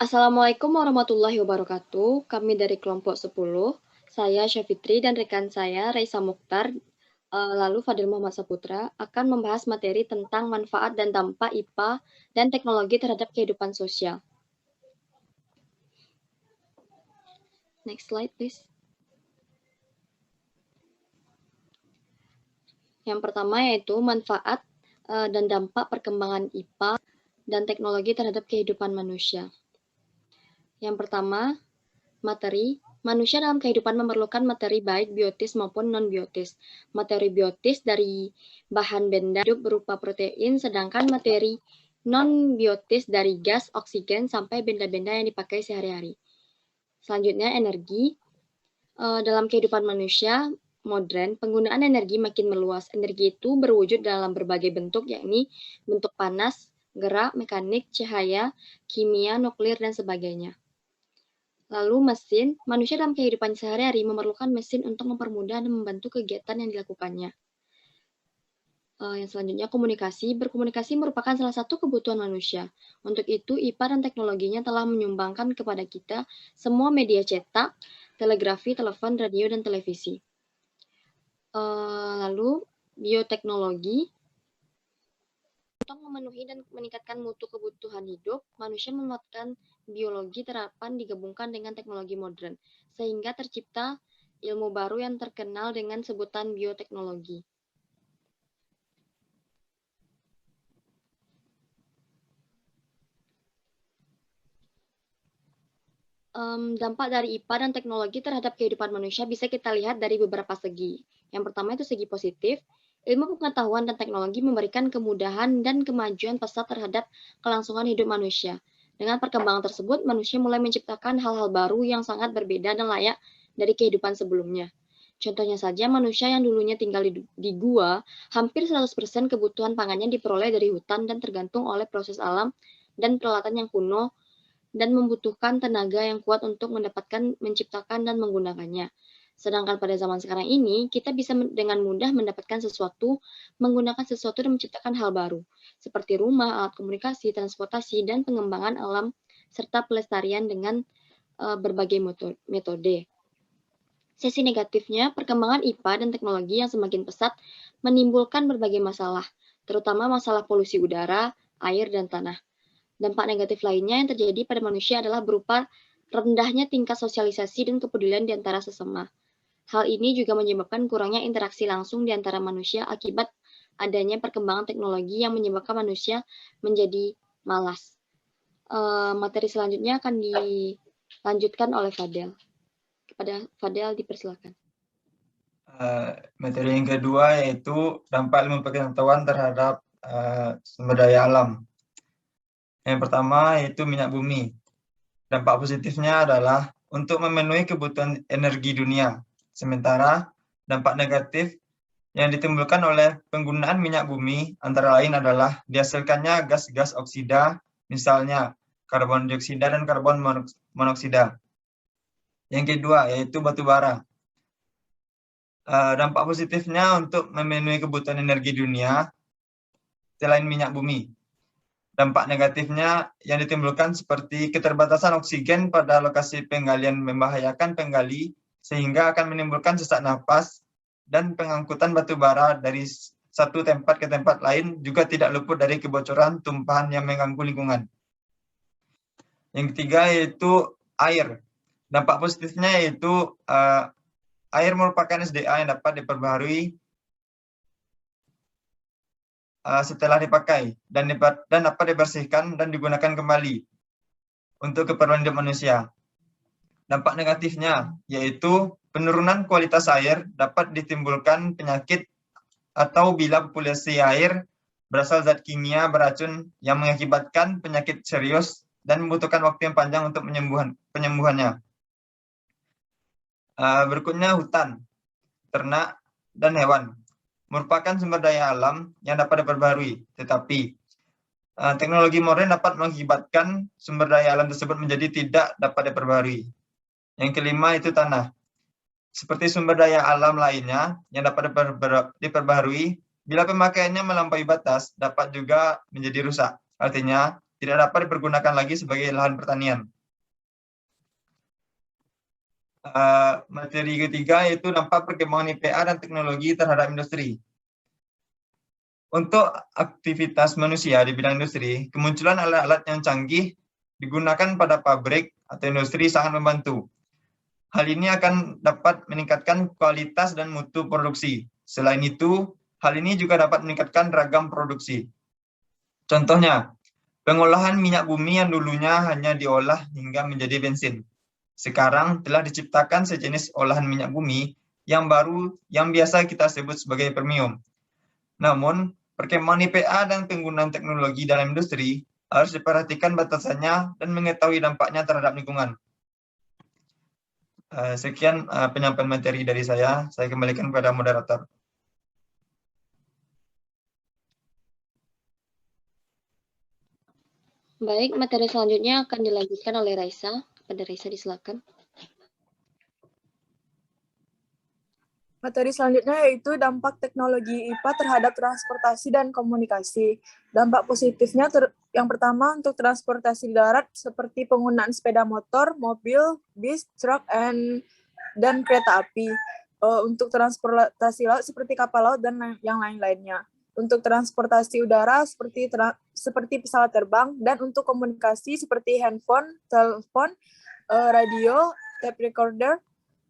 Assalamualaikum warahmatullahi wabarakatuh. Kami dari kelompok 10, saya Syafitri dan rekan saya Raisa Mukhtar, lalu Fadil Muhammad Saputra akan membahas materi tentang manfaat dan dampak IPA dan teknologi terhadap kehidupan sosial. Next slide, please. Yang pertama yaitu manfaat dan dampak perkembangan IPA dan teknologi terhadap kehidupan manusia. Yang pertama, materi. Manusia dalam kehidupan memerlukan materi baik biotis maupun non-biotis. Materi biotis dari bahan benda hidup berupa protein, sedangkan materi non-biotis dari gas, oksigen, sampai benda-benda yang dipakai sehari-hari. Selanjutnya, energi. Dalam kehidupan manusia modern, penggunaan energi makin meluas. Energi itu berwujud dalam berbagai bentuk, yakni bentuk panas, gerak, mekanik, cahaya, kimia, nuklir, dan sebagainya. Lalu mesin, manusia dalam kehidupan sehari-hari memerlukan mesin untuk mempermudah dan membantu kegiatan yang dilakukannya. Yang selanjutnya komunikasi. Berkomunikasi merupakan salah satu kebutuhan manusia. Untuk itu, IPA dan teknologinya telah menyumbangkan kepada kita semua media cetak, telegrafi, telepon, radio, dan televisi. Lalu bioteknologi. Untuk memenuhi dan meningkatkan mutu kebutuhan hidup, manusia memanfaatkan biologi terapan digabungkan dengan teknologi modern, sehingga tercipta ilmu baru yang terkenal dengan sebutan bioteknologi. Dampak dari IPA dan teknologi terhadap kehidupan manusia bisa kita lihat dari beberapa segi. Yang pertama itu segi positif. Ilmu pengetahuan dan teknologi memberikan kemudahan dan kemajuan pesat terhadap kelangsungan hidup manusia. Dengan perkembangan tersebut, manusia mulai menciptakan hal-hal baru yang sangat berbeda dan layak dari kehidupan sebelumnya. Contohnya saja, manusia yang dulunya tinggal di gua, hampir 100% kebutuhan pangannya diperoleh dari hutan dan tergantung oleh proses alam dan peralatan yang kuno dan membutuhkan tenaga yang kuat untuk menciptakan dan menggunakannya. Sedangkan pada zaman sekarang ini, kita bisa dengan mudah mendapatkan sesuatu, menggunakan sesuatu dan menciptakan hal baru, seperti rumah, alat komunikasi, transportasi, dan pengembangan alam, serta pelestarian dengan berbagai metode. Sisi negatifnya, perkembangan IPA dan teknologi yang semakin pesat menimbulkan berbagai masalah, terutama masalah polusi udara, air, dan tanah. Dampak negatif lainnya yang terjadi pada manusia adalah berupa rendahnya tingkat sosialisasi dan kepedulian di antara sesama. Hal ini juga menyebabkan kurangnya interaksi langsung di antara manusia akibat adanya perkembangan teknologi yang menyebabkan manusia menjadi malas. Materi selanjutnya akan dilanjutkan oleh Fadel. Kepada Fadel dipersilakan. Materi yang kedua yaitu dampak ilmu pengetahuan terhadap sumber daya alam. Yang pertama yaitu minyak bumi. Dampak positifnya adalah untuk memenuhi kebutuhan energi dunia. Sementara dampak negatif yang ditimbulkan oleh penggunaan minyak bumi antara lain adalah dihasilkannya gas-gas oksida, misalnya karbon dioksida dan karbon monoksida. Yang kedua yaitu batu bara. Dampak positifnya untuk memenuhi kebutuhan energi dunia selain minyak bumi. Dampak negatifnya yang ditimbulkan seperti keterbatasan oksigen pada lokasi penggalian membahayakan penggali sehingga akan menimbulkan sesak napas, dan pengangkutan batu bara dari satu tempat ke tempat lain juga tidak luput dari kebocoran tumpahan yang mengganggu lingkungan. Yang ketiga yaitu air. Dampak positifnya yaitu air merupakan SDA yang dapat diperbaharui setelah dipakai dan dapat dibersihkan dan digunakan kembali untuk keperluan hidup manusia. Dampak negatifnya yaitu penurunan kualitas air dapat ditimbulkan penyakit atau bila populasi air berasal zat kimia beracun yang mengakibatkan penyakit serius dan membutuhkan waktu yang panjang untuk penyembuhannya. Berikutnya hutan, ternak, dan hewan merupakan sumber daya alam yang dapat diperbarui, tetapi teknologi modern dapat mengakibatkan sumber daya alam tersebut menjadi tidak dapat diperbarui. Yang kelima itu tanah. Seperti sumber daya alam lainnya yang dapat diperbarui, bila pemakaiannya melampaui batas, dapat juga menjadi rusak. Artinya, tidak dapat dipergunakan lagi sebagai lahan pertanian. Materi ketiga yaitu dampak perkembangan IPA dan teknologi terhadap industri. Untuk aktivitas manusia di bidang industri, kemunculan alat-alat yang canggih digunakan pada pabrik atau industri sangat membantu. Hal ini akan dapat meningkatkan kualitas dan mutu produksi. Selain itu, hal ini juga dapat meningkatkan ragam produksi. Contohnya, pengolahan minyak bumi yang dulunya hanya diolah hingga menjadi bensin. Sekarang telah diciptakan sejenis olahan minyak bumi yang baru yang biasa kita sebut sebagai premium. Namun, perkembangan IPA dan penggunaan teknologi dalam industri harus diperhatikan batasannya dan mengetahui dampaknya terhadap lingkungan. Sekian penyampaian materi dari saya kembalikan kepada moderator. Baik, materi selanjutnya akan dilanjutkan oleh Raisa. Kepada Raisa disilakan. Materi selanjutnya yaitu dampak teknologi IPA terhadap transportasi dan komunikasi. Dampak positifnya yang pertama untuk transportasi darat seperti penggunaan sepeda motor, mobil, bis, truk, dan kereta api. Untuk transportasi laut seperti kapal laut dan yang lain-lainnya. Untuk transportasi udara seperti pesawat terbang, dan untuk komunikasi seperti handphone, telepon, radio, tape recorder,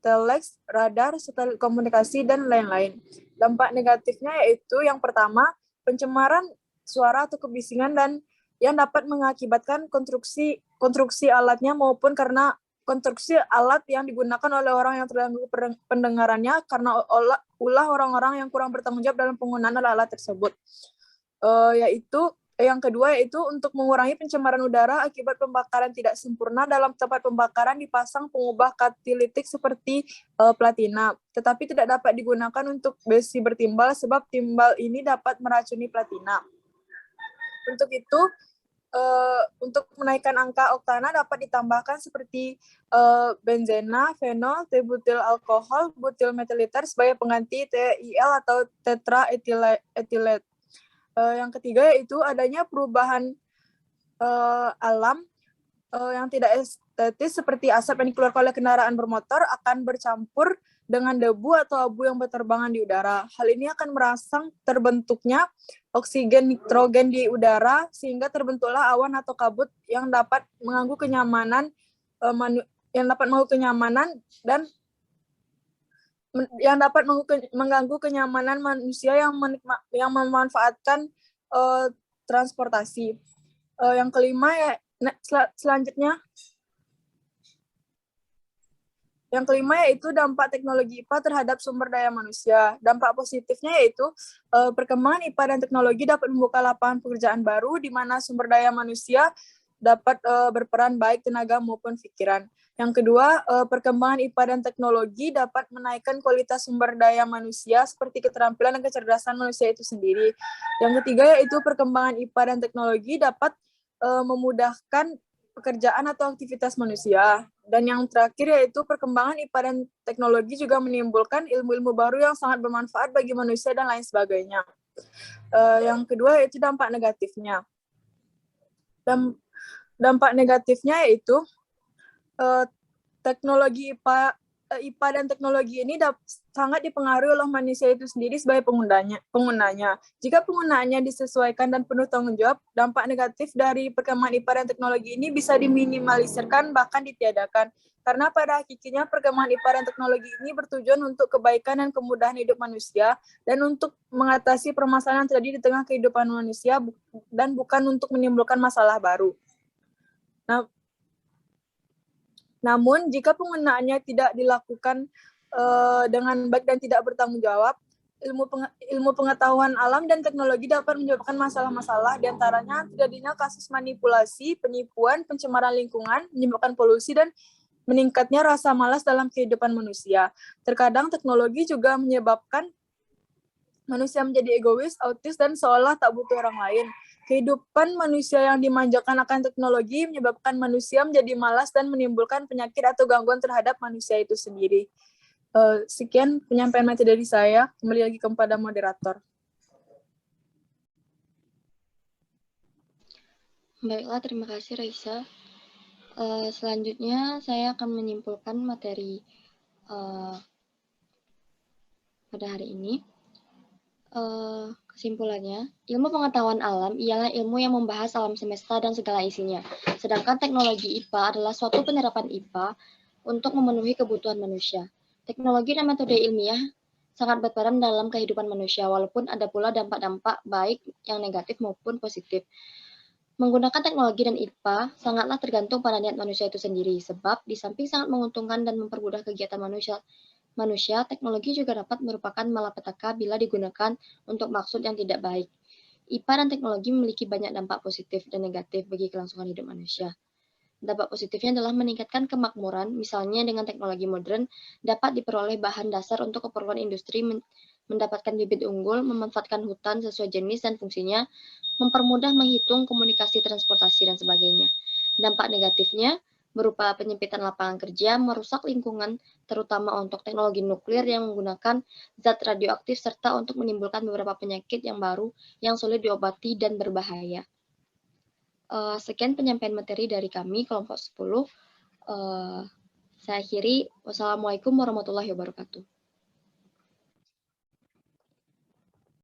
telex, radar, satelit komunikasi, dan lain-lain. Dampak negatifnya yaitu yang pertama, pencemaran suara atau kebisingan dan yang dapat mengakibatkan konstruksi alatnya maupun karena konstruksi alat yang digunakan oleh orang yang terganggu pendengarannya karena ulah orang-orang yang kurang bertanggung jawab dalam penggunaan alat tersebut. Yang kedua yaitu untuk mengurangi pencemaran udara akibat pembakaran tidak sempurna. Dalam tempat pembakaran dipasang pengubah katalitik seperti platina, tetapi tidak dapat digunakan untuk besi bertimbal sebab timbal ini dapat meracuni platina. Untuk itu, untuk menaikkan angka oktana dapat ditambahkan seperti benzena, fenol, T-butil alkohol, butil metiliter sebagai pengganti TIL atau tetraetilet. Yang ketiga yaitu adanya perubahan alam yang tidak estetis seperti asap yang dikeluarkan oleh kendaraan bermotor akan bercampur dengan debu atau abu yang berterbangan di udara. Hal ini akan merangsang terbentuknya oksigen nitrogen di udara sehingga terbentuklah awan atau kabut yang dapat mengganggu kenyamanan dan yang dapat mengganggu kenyamanan manusia yang memanfaatkan transportasi. Yang kelima yaitu dampak teknologi IPA terhadap sumber daya manusia. Dampak positifnya yaitu perkembangan IPA dan teknologi dapat membuka lapangan pekerjaan baru di mana sumber daya manusia dapat berperan baik tenaga maupun pikiran. Yang kedua, perkembangan IPA dan teknologi dapat menaikkan kualitas sumber daya manusia seperti keterampilan dan kecerdasan manusia itu sendiri. Yang ketiga yaitu perkembangan IPA dan teknologi dapat memudahkan pekerjaan atau aktivitas manusia. Dan yang terakhir yaitu perkembangan IPA dan teknologi juga menimbulkan ilmu-ilmu baru yang sangat bermanfaat bagi manusia dan lain sebagainya. Yang kedua yaitu dampak negatifnya. Dampak negatifnya yaitu teknologi IPA dan teknologi ini sangat dipengaruhi oleh manusia itu sendiri sebagai penggunanya. Jika penggunaannya disesuaikan dan penuh tanggung jawab, dampak negatif dari perkembangan IPA dan teknologi ini bisa diminimalisirkan bahkan ditiadakan. Karena pada hakikatnya perkembangan IPA dan teknologi ini bertujuan untuk kebaikan dan kemudahan hidup manusia dan untuk mengatasi permasalahan yang terjadi di tengah kehidupan manusia dan bukan untuk menimbulkan masalah baru. Namun, jika penggunaannya tidak dilakukan dengan baik dan tidak bertanggung jawab, ilmu pengetahuan alam dan teknologi dapat menyebabkan masalah-masalah, diantaranya terjadinya kasus manipulasi, penipuan, pencemaran lingkungan, menyebabkan polusi, dan meningkatnya rasa malas dalam kehidupan manusia. Terkadang teknologi juga menyebabkan manusia menjadi egois, autis, dan seolah tak butuh orang lain. Kehidupan manusia yang dimanjakan akan teknologi menyebabkan manusia menjadi malas dan menimbulkan penyakit atau gangguan terhadap manusia itu sendiri. Sekian penyampaian materi dari saya. Kembali lagi kepada moderator. Baiklah, terima kasih Raisa. Selanjutnya saya akan menyimpulkan materi pada hari ini. Kesimpulannya, ilmu pengetahuan alam ialah ilmu yang membahas alam semesta dan segala isinya. Sedangkan teknologi IPA adalah suatu penerapan IPA untuk memenuhi kebutuhan manusia. Teknologi dan metode ilmiah sangat berperan dalam kehidupan manusia, walaupun ada pula dampak-dampak baik yang negatif maupun positif. Menggunakan teknologi dan IPA sangatlah tergantung pada niat manusia itu sendiri, sebab di samping sangat menguntungkan dan mempermudah kegiatan manusia, teknologi juga dapat merupakan malapetaka bila digunakan untuk maksud yang tidak baik. IPA dan teknologi memiliki banyak dampak positif dan negatif bagi kelangsungan hidup manusia. Dampak positifnya adalah meningkatkan kemakmuran, misalnya dengan teknologi modern dapat diperoleh bahan dasar untuk keperluan industri, mendapatkan bibit unggul, memanfaatkan hutan sesuai jenis dan fungsinya, mempermudah menghitung komunikasi, transportasi, dan sebagainya. Dampak negatifnya berupa penyempitan lapangan kerja, merusak lingkungan, terutama untuk teknologi nuklir yang menggunakan zat radioaktif, serta untuk menimbulkan beberapa penyakit yang baru yang sulit diobati dan berbahaya. Sekian penyampaian materi dari kami, kelompok 10. Saya akhiri. Wassalamualaikum warahmatullahi wabarakatuh.